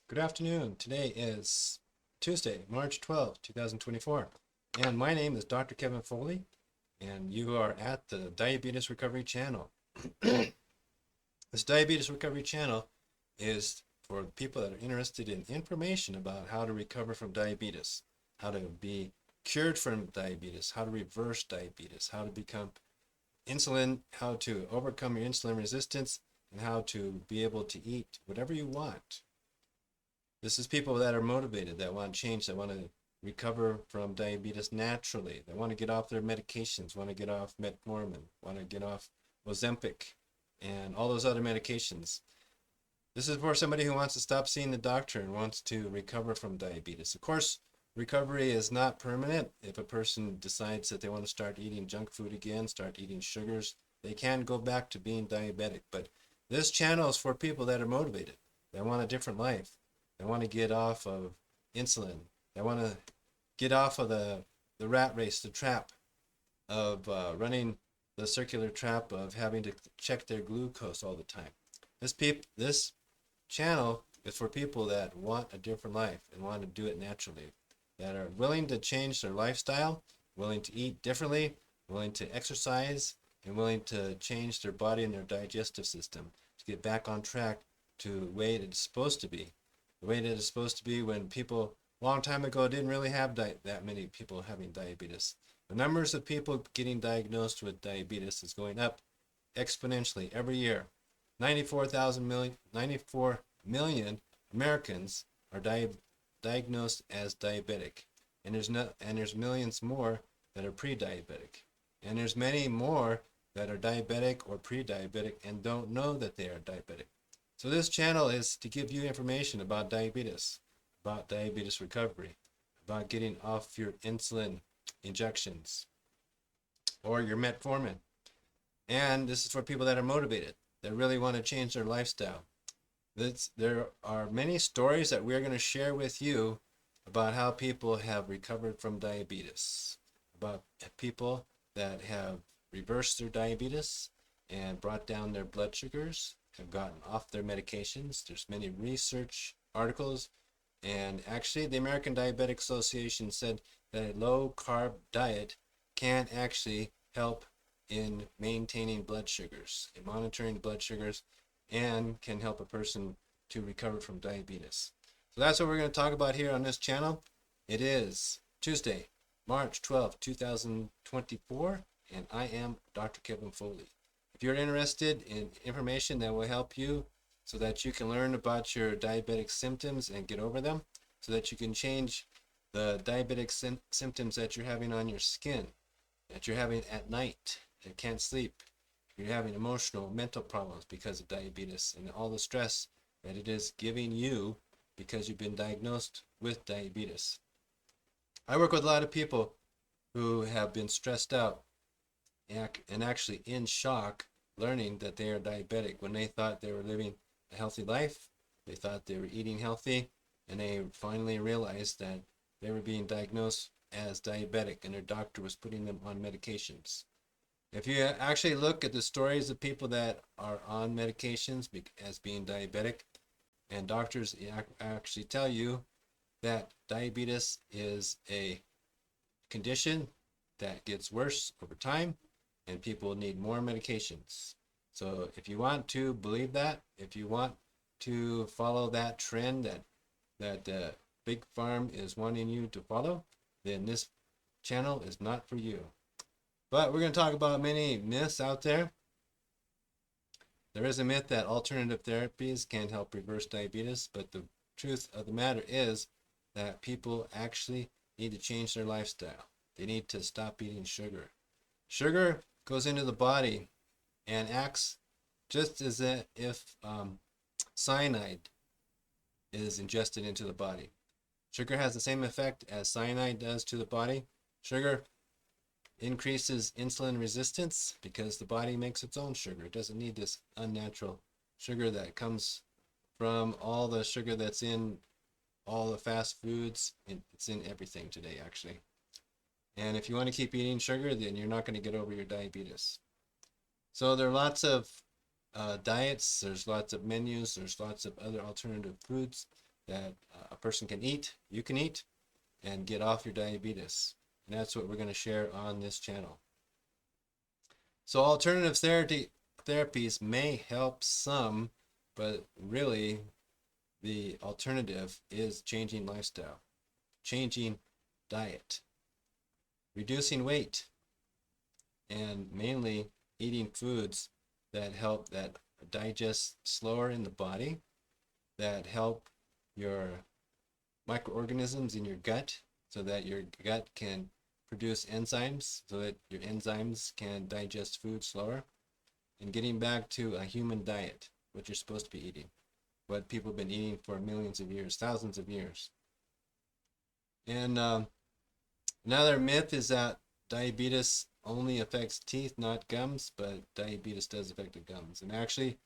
Good afternoon. Today is Tuesday, March 12th, 2024. And my name is Dr. Kevin Foley, and you are at the Diabetes Recovery Channel. This Diabetes Recovery Channel is for people that are interested in information about how to recover from diabetes, how to be cured from diabetes, how to reverse diabetes, how to become insulin, how to overcome your insulin resistance, and how to be able to eat whatever you want. This is people that are motivated, that want change, that want to recover from diabetes naturally, that want to get off their medications, want to get off metformin, want to get off Ozempic, and all those other medications. This is for somebody who wants to stop seeing the doctor and wants to recover from diabetes. Of course, recovery is not permanent. If a person decides that they want to start eating junk food again, start eating sugars, they can go back to being diabetic. But this channel is for people that are motivated, that want a different life. They want to get off of insulin. They want to get off of the rat race, the trap of running the circular trap of having to check their glucose all the time. This channel is for people that want a different life and want to do it naturally, that are willing to change their lifestyle, willing to eat differently, willing to exercise, and willing to change their body and their digestive system to get back on track to the way it's supposed to be. The way that it's supposed to be when people a long time ago didn't really have that many people having diabetes. The numbers of people getting diagnosed with diabetes is going up exponentially every year. 94 million Americans are diagnosed as diabetic, and there's millions more that are pre-diabetic, and there's many more that are diabetic or pre-diabetic and don't know that they are diabetic. So this channel is to give you information about diabetes recovery, about getting off your insulin injections or your metformin. And this is for people that are motivated, that really want to change their lifestyle. There are many stories that we're going to share with you about how people have recovered from diabetes, about people that have reversed their diabetes and brought down their blood sugars, have gotten off their medications. There's many research articles, and actually the American Diabetic Association said that a low carb diet can actually help in maintaining blood sugars and monitoring blood sugars, and can help a person to recover from diabetes. So that's what we're going to talk about here on this channel. It is Tuesday, March 12th, 2024, and I am Dr. Kevin Foley. If you're interested in information that will help you so that you can learn about your diabetic symptoms and get over them, so that you can change the diabetic symptoms that you're having on your skin, that you're having at night, that can't sleep, you're having emotional, mental problems because of diabetes and all the stress that it is giving you because you've been diagnosed with diabetes. I work with a lot of people who have been stressed out and actually in shock, learning that they are diabetic when they thought they were living a healthy life, they thought they were eating healthy, and they finally realized that they were being diagnosed as diabetic and their doctor was putting them on medications. If you actually look at the stories of people that are on medications as being diabetic, and doctors actually tell you that diabetes is a condition that gets worse over time, and people need more medications. So if you want to believe that, if you want to follow that trend that Big Farm is wanting you to follow, then this channel is not for you. But we're going to talk about many myths out there. There is a myth that alternative therapies can help reverse diabetes, but the truth of the matter is that people actually need to change their lifestyle. They need to stop eating sugar. Sugar goes into the body and acts just as if cyanide is ingested into the body. Sugar has the same effect as cyanide does to the body. Sugar increases insulin resistance because the body makes its own sugar. It doesn't need this unnatural sugar that comes from all the sugar that's in all the fast foods. It's in everything today, actually. And if you want to keep eating sugar, then you're not going to get over your diabetes. So there are lots of diets, there's lots of menus, there's lots of other alternative foods that a person can eat, you can eat, and get off your diabetes. And that's what we're going to share on this channel. So alternative therapies may help some, but really the alternative is changing lifestyle, changing diet, reducing weight, and mainly eating foods that help that digest slower in the body, that help your microorganisms in your gut so that your gut can produce enzymes so that your enzymes can digest food slower, and getting back to a human diet, what you're supposed to be eating, what people have been eating for millions of years, thousands of years. And another myth is that diabetes only affects teeth, not gums, but diabetes does affect the gums. And actually,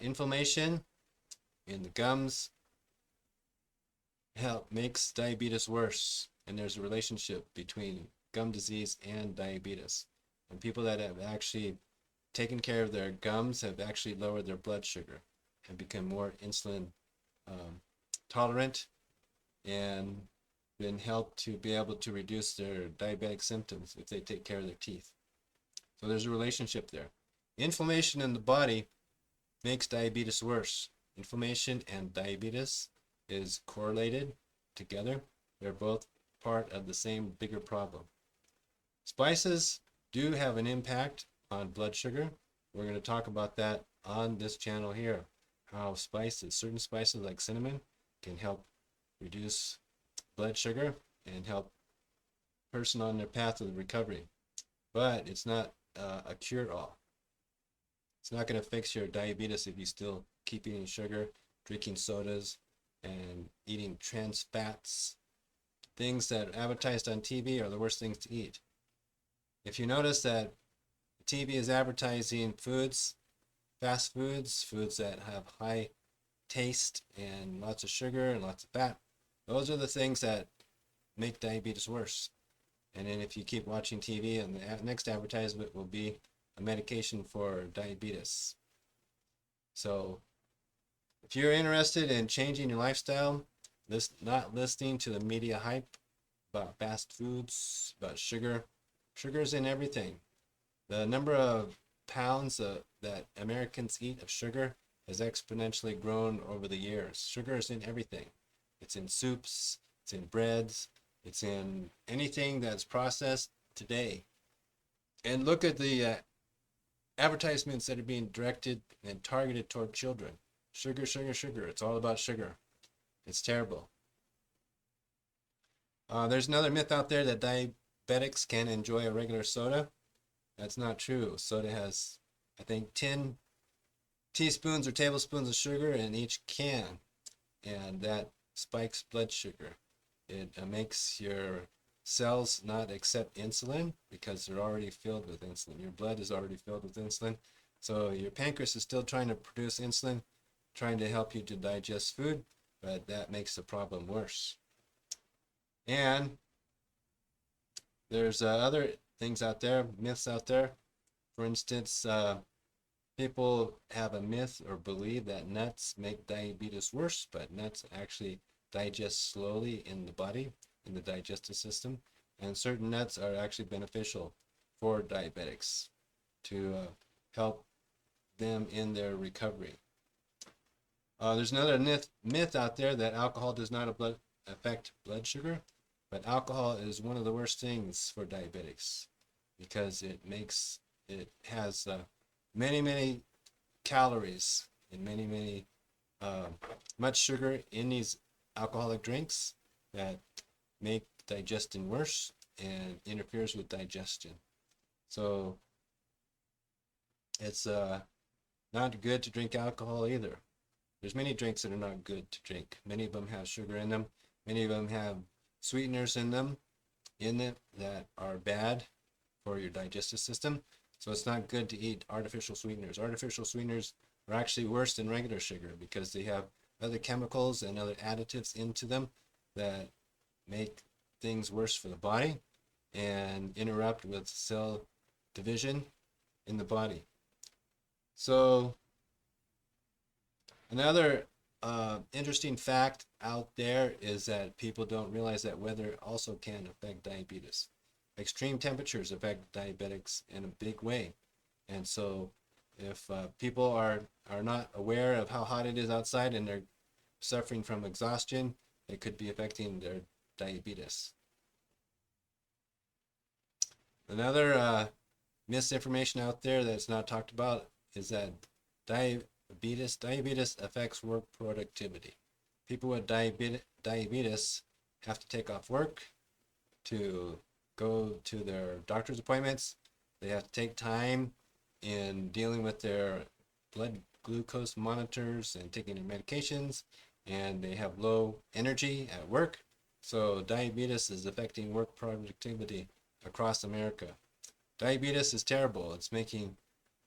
inflammation in the gums makes diabetes worse. And there's a relationship between gum disease and diabetes. And people that have actually taken care of their gums have actually lowered their blood sugar and become more insulin tolerant, and been helped to be able to reduce their diabetic symptoms if they take care of their teeth. So there's a relationship there. Inflammation in the body makes diabetes worse. Inflammation and diabetes is correlated together. They're both part of the same bigger problem. Spices do have an impact on blood sugar. We're going to talk about that on this channel here. How spices, certain spices like cinnamon, can help reduce blood sugar and help a person on their path of recovery. But it's not a cure-all. It's not going to fix your diabetes if you still keep eating sugar, drinking sodas, and eating trans fats. Things that are advertised on TV are the worst things to eat. If you notice that TV is advertising foods, fast foods, foods that have high taste and lots of sugar and lots of fat, those are the things that make diabetes worse. And then if you keep watching TV, and the next advertisement will be a medication for diabetes. So if you're interested in changing your lifestyle, not listening to the media hype about fast foods, about sugar. Sugar's in everything. The number of pounds that Americans eat of sugar has exponentially grown over the years. Sugar is in everything. It's in soups, it's in breads, it's in anything that's processed today. And look at the advertisements that are being directed and targeted toward children. Sugar, sugar, sugar. It's all about sugar. It's terrible. There's another myth out there that diabetics can enjoy a regular soda. That's not true. Soda has, I think, 10 teaspoons or tablespoons of sugar in each can, and that spikes blood sugar. It makes your cells not accept insulin because they're already filled with insulin. Your blood is already filled with insulin. So your pancreas is still trying to produce insulin, trying to help you to digest food, but that makes the problem worse. And there's other things out there, myths out there. For instance, people have a myth or believe that nuts make diabetes worse, but nuts actually digest slowly in the body, in the digestive system, and certain nuts are actually beneficial for diabetics to help them in their recovery. There's another myth out there that alcohol does not affect blood sugar, but alcohol is one of the worst things for diabetics because it has many calories and much sugar in these alcoholic drinks that make digestion worse and interferes with digestion. So it's not good to drink alcohol either. There's many drinks that are not good to drink. Many of them have sugar in them. Many of them have sweeteners in them that are bad for your digestive system. So it's not good to eat artificial sweeteners. Artificial sweeteners are actually worse than regular sugar because they have other chemicals and other additives into them that make things worse for the body and interrupt with cell division in the body. So another interesting fact out there is that people don't realize that weather also can affect diabetes. Extreme temperatures affect diabetics in a big way. And so if people are not aware of how hot it is outside and they're suffering from exhaustion, it could be affecting their diabetes. Another misinformation out there that's not talked about is that diabetes affects work productivity. People with diabetes have to take off work to go to their doctor's appointments. They have to take time in dealing with their blood glucose monitors and taking their medications, and they have low energy at work. So diabetes is affecting work productivity across America. Diabetes is terrible. It's making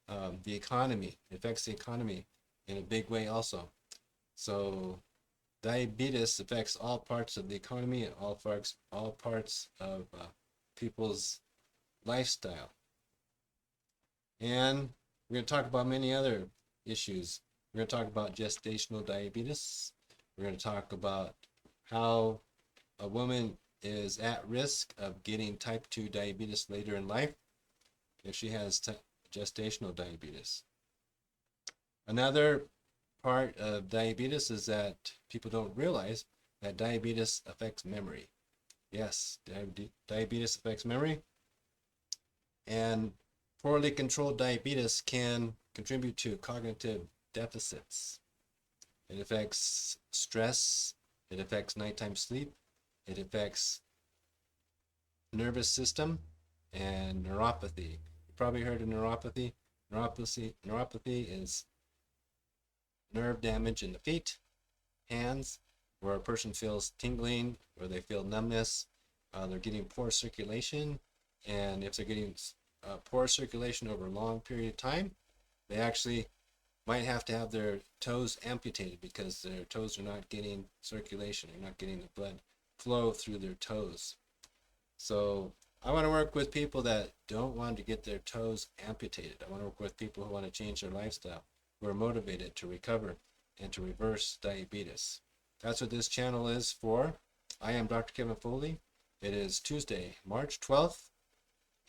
the economy, it affects the economy in a big way also. So diabetes affects all parts of the economy and all parts of people's lifestyle. And we're going to talk about many other issues. We're going to talk about gestational diabetes. We're going to talk about how a woman is at risk of getting type 2 diabetes later in life if she has gestational diabetes. Another part of diabetes is that people don't realize that diabetes affects memory. Yes, diabetes affects memory, and poorly controlled diabetes can contribute to cognitive deficits. It affects stress, it affects nighttime sleep, it affects nervous system and neuropathy. You probably heard of neuropathy. Neuropathy is nerve damage in the feet, hands, where a person feels tingling, where they feel numbness, they're getting poor circulation, and if they're getting poor circulation over a long period of time, they actually might have to have their toes amputated because their toes are not getting circulation, they're not getting the blood flow through their toes. So I want to work with people that don't want to get their toes amputated. I want to work with people who want to change their lifestyle, who are motivated to recover and to reverse diabetes. That's what this channel is for. I am Dr. Kevin Foley. It is Tuesday, March 12th,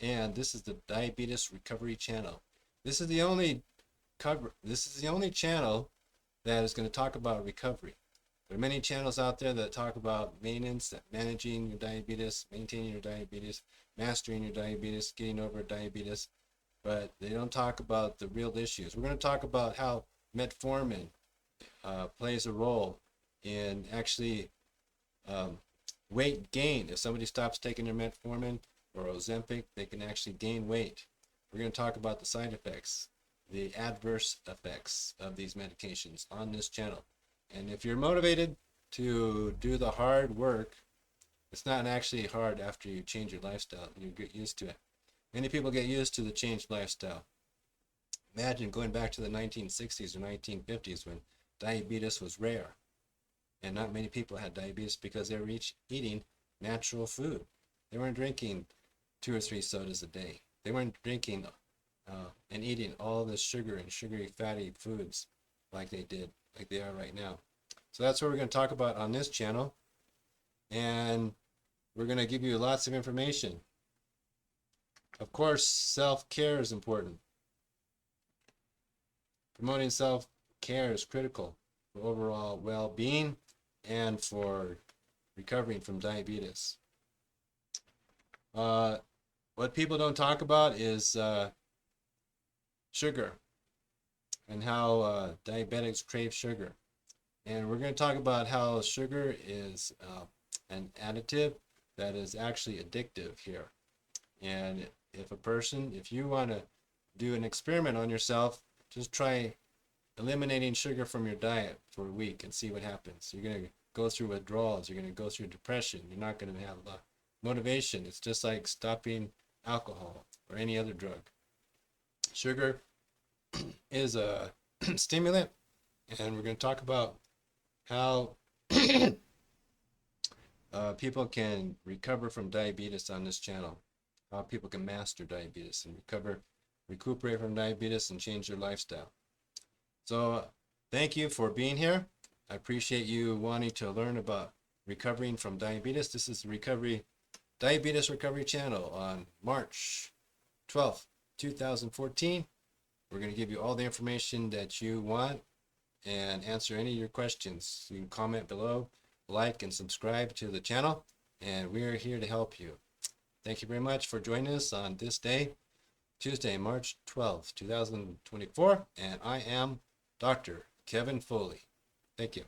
and this is the Diabetes Recovery Channel. This is the only channel that is going to talk about recovery. There are many channels out there that talk about maintenance, managing your diabetes, maintaining your diabetes, mastering your diabetes, getting over diabetes, but they don't talk about the real issues. We're going to talk about how metformin plays a role in actually weight gain. If somebody stops taking their metformin or Ozempic, they can actually gain weight. We're going to talk about the side effects, the adverse effects of these medications on this channel. And if you're motivated to do the hard work, it's not actually hard after you change your lifestyle. You get used to it. Many people get used to the changed lifestyle. Imagine going back to the 1960s or 1950s when diabetes was rare. And not many people had diabetes because they were eating natural food. They weren't drinking 2 or 3 sodas a day. They weren't drinking and eating all this sugar and sugary fatty foods like they are right now. So that's what we're going to talk about on this channel, and we're going to give you lots of information. Of course, self-care is important. Promoting self-care is critical for overall well-being and for recovering from diabetes. What people don't talk about is sugar and how diabetics crave sugar. And we're going to talk about how sugar is an additive that is actually addictive here. And if you want to do an experiment on yourself, just try eliminating sugar from your diet for a week and see what happens. You're going to go through withdrawals. You're going to go through depression. You're not going to have motivation. It's just like stopping alcohol or any other drug. Sugar is a stimulant, and we're going to talk about how people can recover from diabetes on this channel, how people can master diabetes and recuperate from diabetes and change their lifestyle. So thank you for being here. I appreciate you wanting to learn about recovering from diabetes. This is the Diabetes Recovery Channel on March 12th, 2014. We're going to give you all the information that you want and answer any of your questions. You can comment below, like, and subscribe to the channel, and we are here to help you. Thank you very much for joining us on this day, Tuesday, March 12th, 2024, and I am Dr. Kevin Foley. Thank you.